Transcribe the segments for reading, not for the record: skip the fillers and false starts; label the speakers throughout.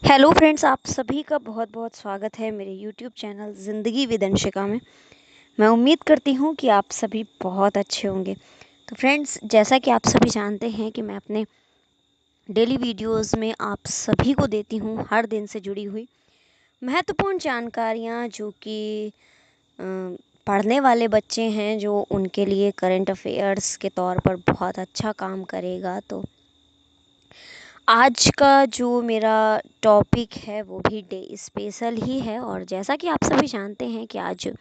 Speaker 1: Hello friends, आप सभी का बहुत बहुत स्वागत है मेरे YouTube channel Zindagi with Anshika में। मैं उम्मीद करती हूँ कि आप सभी बहुत अच्छे होंगे। तो फ्रेंड्स, जैसा कि आप सभी जानते हैं कि मैं अपने डेली वीडियोस में आप सभी को देती हूँ हर दिन से जुड़ी हुई महत्वपूर्ण जानकारियाँ, जो कि पढ़ने वाले बच्चे हैं, जो उनके लिए करंट अफेयर्स के तौर पर बहुत अच्छा काम करेगा। तो आज का जो मेरा टॉपिक है वो भी डे स्पेशल ही है। और जैसा कि आप सभी जानते हैं कि आज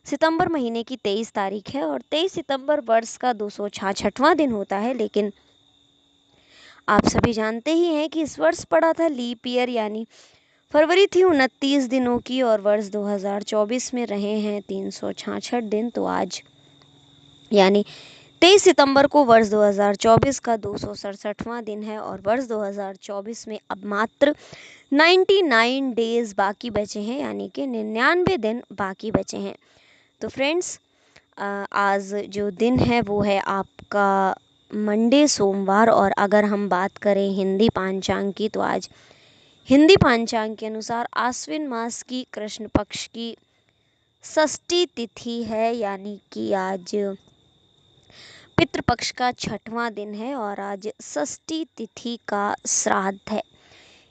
Speaker 1: सितंबर महीने की 23 तारीख है और 23 सितंबर वर्ष का 266वां दिन होता है। लेकिन आप सभी जानते ही हैं कि इस वर्ष पड़ा था लीप ईयर, यानी फरवरी थी 29 दिनों की और वर्ष 2024 में रहे हैं 366 दिन। तो आज यानी 23 सितंबर को वर्ष 2024 का 267वां दिन है और वर्ष 2024 में अब मात्र 99 डेज बाकी बचे हैं, यानी कि 99 दिन बाकी बचे हैं। तो फ्रेंड्स, आज जो दिन है वो है आपका मंडे, सोमवार। और अगर हम बात करें हिंदी पांचांग की, तो आज हिंदी पांचांग के अनुसार आश्विन मास की कृष्ण पक्ष की षष्ठी तिथि है, यानी कि आज पितृपक्ष का 6वां दिन है और आज षष्ठी तिथि का श्राद्ध है।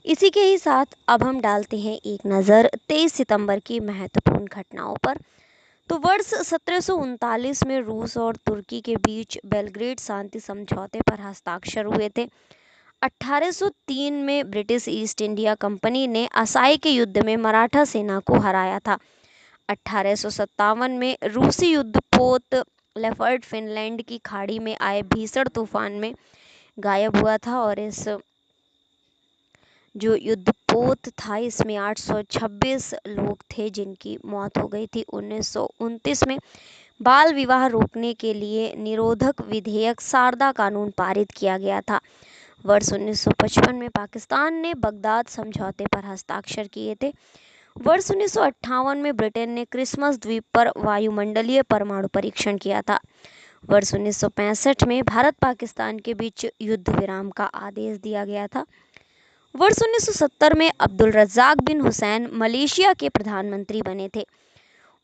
Speaker 1: इसी के ही साथ अब हम डालते हैं एक नज़र 23 सितंबर की महत्वपूर्ण घटनाओं पर। तो वर्ष 1739 में रूस और तुर्की के बीच बेलग्रेड शांति समझौते पर हस्ताक्षर हुए थे। 1803 में ब्रिटिश ईस्ट इंडिया कंपनी ने असाई के युद्ध में मराठा सेना को हराया था। 1857 में रूसी युद्धपोत लेपर्ड फिनलैंड की खाड़ी में आए भीषण तूफान में गायब हुआ था और इस जो युद्धपोत था इसमें 826 लोग थे जिनकी मौत हो गई थी। 1929 में बाल विवाह रोकने के लिए निरोधक विधेयक शारदा कानून पारित किया गया था। वर्ष 1955 में पाकिस्तान ने बगदाद समझौते पर हस्ताक्षर किए थे। वर्ष 1958 में ब्रिटेन ने क्रिसमस द्वीप पर वायुमंडलीय परमाणु परीक्षण किया था। वर्ष 1965 में भारत पाकिस्तान के बीच युद्ध विराम का आदेश दिया गया था। वर्ष 1970 में अब्दुल रज़ाक बिन हुसैन मलेशिया के प्रधानमंत्री बने थे।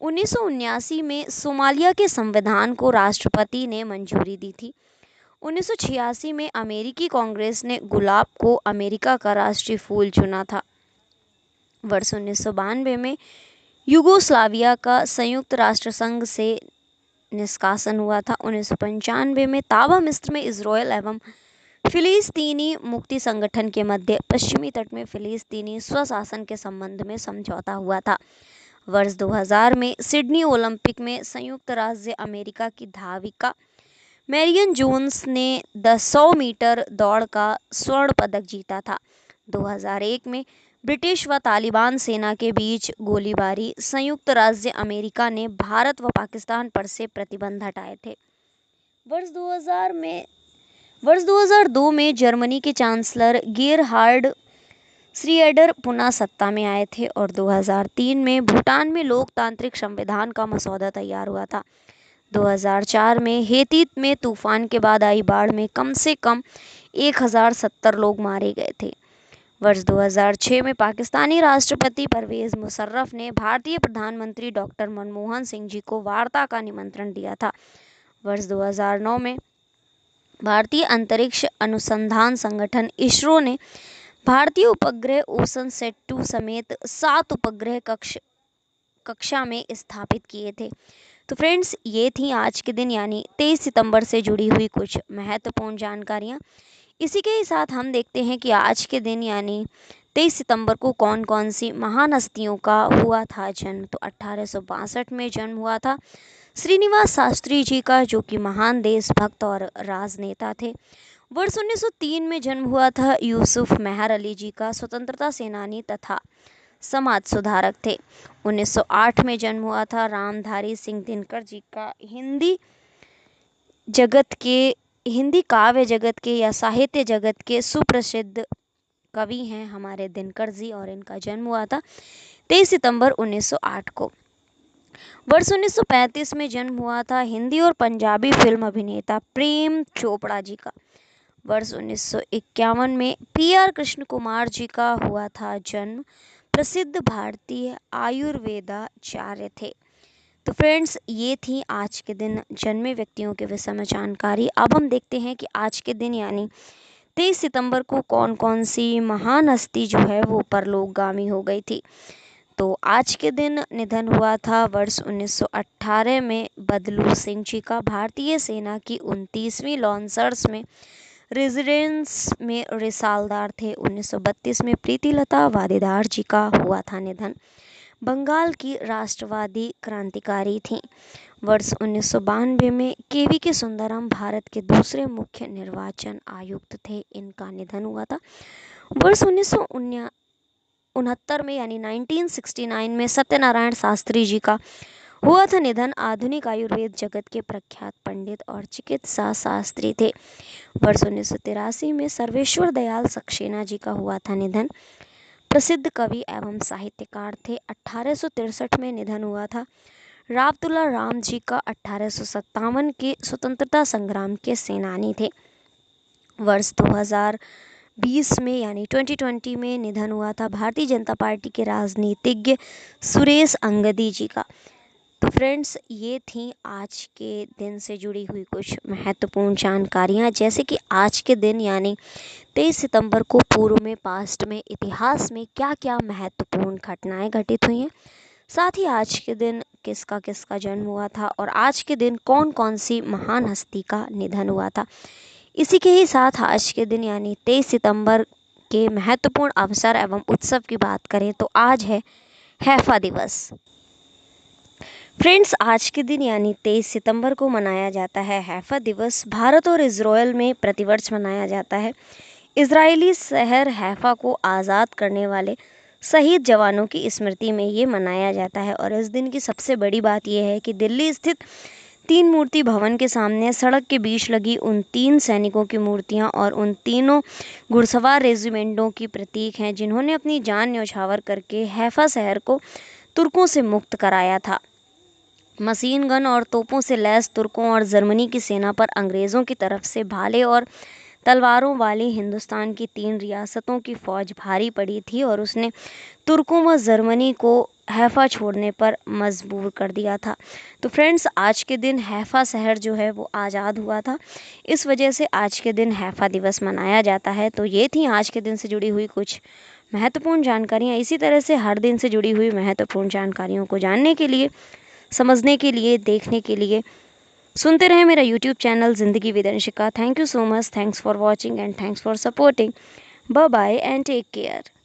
Speaker 1: 1979 में सोमालिया के संविधान को राष्ट्रपति ने मंजूरी दी थी। 1986 में अमेरिकी कांग्रेस ने गुलाब को अमेरिका का राष्ट्रीय फूल चुना था। वर्ष 1992 में युगोस्लाविया का संयुक्त राष्ट्र संघ से निष्कासन हुआ था। 1995 में तावा मिस्र में इजराइल एवं फिलिस्तीनी मुक्ति संगठन के मध्य पश्चिमी तट में फिलिस्तीनी स्वशासन के संबंध में समझौता हुआ था। वर्ष 2000 में सिडनी ओलंपिक में संयुक्त राज्य अमेरिका की धाविका मैरियन जोन्स ने 100 मीटर दौड़ का स्वर्ण पदक जीता था। 2001 में ब्रिटिश व तालिबान सेना के बीच गोलीबारी, संयुक्त राज्य अमेरिका ने भारत व पाकिस्तान पर से प्रतिबंध हटाए थे। वर्ष 2002 में जर्मनी के चांसलर गेरहार्ड श्रोएडर पुनः सत्ता में आए थे और 2003 में भूटान में लोकतांत्रिक संविधान का मसौदा तैयार हुआ था। 2004 में हेती में तूफान के बाद आई बाढ़ में कम से कम 1070 लोग मारे गए थे। वर्ष 2006 में पाकिस्तानी राष्ट्रपति परवेज मुशर्रफ ने भारतीय प्रधानमंत्री डॉक्टर मनमोहन सिंह जी को वार्ता का निमंत्रण दिया था। वर्ष 2009 में भारतीय अंतरिक्ष अनुसंधान संगठन इसरो ने भारतीय उपग्रह ओशन सेट 2 समेत 7 उपग्रह कक्षा में स्थापित किए थे। तो फ्रेंड्स, ये थी आज के दिन यानी 23 सितंबर से जुड़ी हुई कुछ महत्वपूर्ण जानकारियाँ। इसी के ही साथ हम देखते हैं कि आज के दिन यानी 23 सितंबर को कौन कौन सी महान हस्तियों का हुआ था जन्म। तो 1862 में जन्म हुआ था श्रीनिवास शास्त्री जी का, जो कि महान देशभक्त और राजनेता थे। वर्ष 1903 में जन्म हुआ था यूसुफ मेहर अली जी का, स्वतंत्रता सेनानी तथा समाज सुधारक थे। 1908 में जन्म हुआ था रामधारी सिंह दिनकर जी का, हिंदी काव्य जगत के या साहित्य जगत के सुप्रसिद्ध कवि हैं हमारे दिनकर जी, और इनका जन्म हुआ था 23 सितंबर 1908 को। वर्ष 1935 में जन्म हुआ था हिंदी और पंजाबी फिल्म अभिनेता प्रेम चोपड़ा जी का। वर्ष 1951 में पी.आर. कृष्ण कुमार जी का हुआ था जन्म। प्रसिद्ध भारतीय आयुर्वेदाचार्य थे। तो फ्रेंड्स, ये थी आज के दिन जन्मे व्यक्तियों के विषय में जानकारी। अब हम देखते हैं कि आज के दिन यानी 23 सितंबर को कौन कौन सी महान हस्ती जो है वो परलोकगामी हो गई थी। तो आज के दिन निधन हुआ था वर्ष 1918 में बदलू सिंह जी का। भारतीय सेना की 29वीं लॉन्सर्स में रेजिडेंस में रिसालदार थे। 1932 में प्रीतिलता वादेदार जी का हुआ था निधन। बंगाल की राष्ट्रवादी क्रांतिकारी थीं। वर्ष 1992 में केवी के सुंदरम भारत के दूसरे मुख्य निर्वाचन आयुक्त थे। इनका निधन हुआ था। वर्ष 1969 में यानी 1969 में सत्यनारायण शास्त्री जी का हुआ था निधन। आधुनिक आयुर्वेद जगत के प्रख्यात पंडित और चिकित्सा शास्त्री थे। वर्ष 1983 में सर्वेश्वर दयाल सक्सेना जी का हुआ था निधन। प्रसिद्ध कवि एवं साहित्यकार थे। 1863 में निधन हुआ था। रावतुल्ला राम जी का 1857 के स्वतंत्रता संग्राम के सेनानी थे। वर्ष 2020 में यानी 2020 में निधन हुआ था भारतीय जनता पार्टी के राजनीतिज्ञ सुरेश अंगदी जी का। तो फ्रेंड्स, ये थी आज के दिन से जुड़ी हुई कुछ महत्वपूर्ण जानकारियाँ, जैसे कि आज के दिन यानी 23 सितंबर को पूर्व में, पास्ट में, इतिहास में क्या क्या महत्वपूर्ण घटनाएं घटित हुई हैं, साथ ही आज के दिन किसका किसका जन्म हुआ था और आज के दिन कौन कौन सी महान हस्ती का निधन हुआ था। इसी के ही साथ आज के दिन यानी 23 सितंबर के महत्वपूर्ण अवसर एवं उत्सव की बात करें तो आज है हैफा दिवस। फ्रेंड्स, आज के दिन यानी 23 सितंबर को मनाया जाता है हैफा दिवस। भारत और इजराइल में प्रतिवर्ष मनाया जाता है। इजरायली शहर हैफा को आज़ाद करने वाले शहीद जवानों की स्मृति में ये मनाया जाता है। और इस दिन की सबसे बड़ी बात यह है कि दिल्ली स्थित 3 मूर्ति भवन के सामने सड़क के बीच लगी उन 3 सैनिकों की मूर्तियां और उन तीनों घुड़सवार रेजिमेंटों की प्रतीक हैं जिन्होंने अपनी जान न्यौछावर करके हैफा शहर को तुर्कों से मुक्त कराया था। मशीन गन और तोपों से लैस तुर्कों और जर्मनी की सेना पर अंग्रेज़ों की तरफ से भाले और तलवारों वाली हिंदुस्तान की 3 रियासतों की फौज भारी पड़ी थी और उसने तुर्कों व जर्मनी को हैफा छोड़ने पर मजबूर कर दिया था। तो फ्रेंड्स, आज के दिन हैफा शहर जो है वो आज़ाद हुआ था। इस वजह से आज के दिन हैफा दिवस मनाया जाता है। तो ये थी आज के दिन से जुड़ी हुई कुछ महत्वपूर्ण जानकारियाँ। इसी तरह से हर दिन से जुड़ी हुई महत्वपूर्ण जानकारियों को जानने के लिए, समझने के लिए, देखने के लिए सुनते रहें मेरा YouTube channel Zindagi with Anshika. Thank you so much. Thanks for watching and thanks for supporting. Bye bye and take care.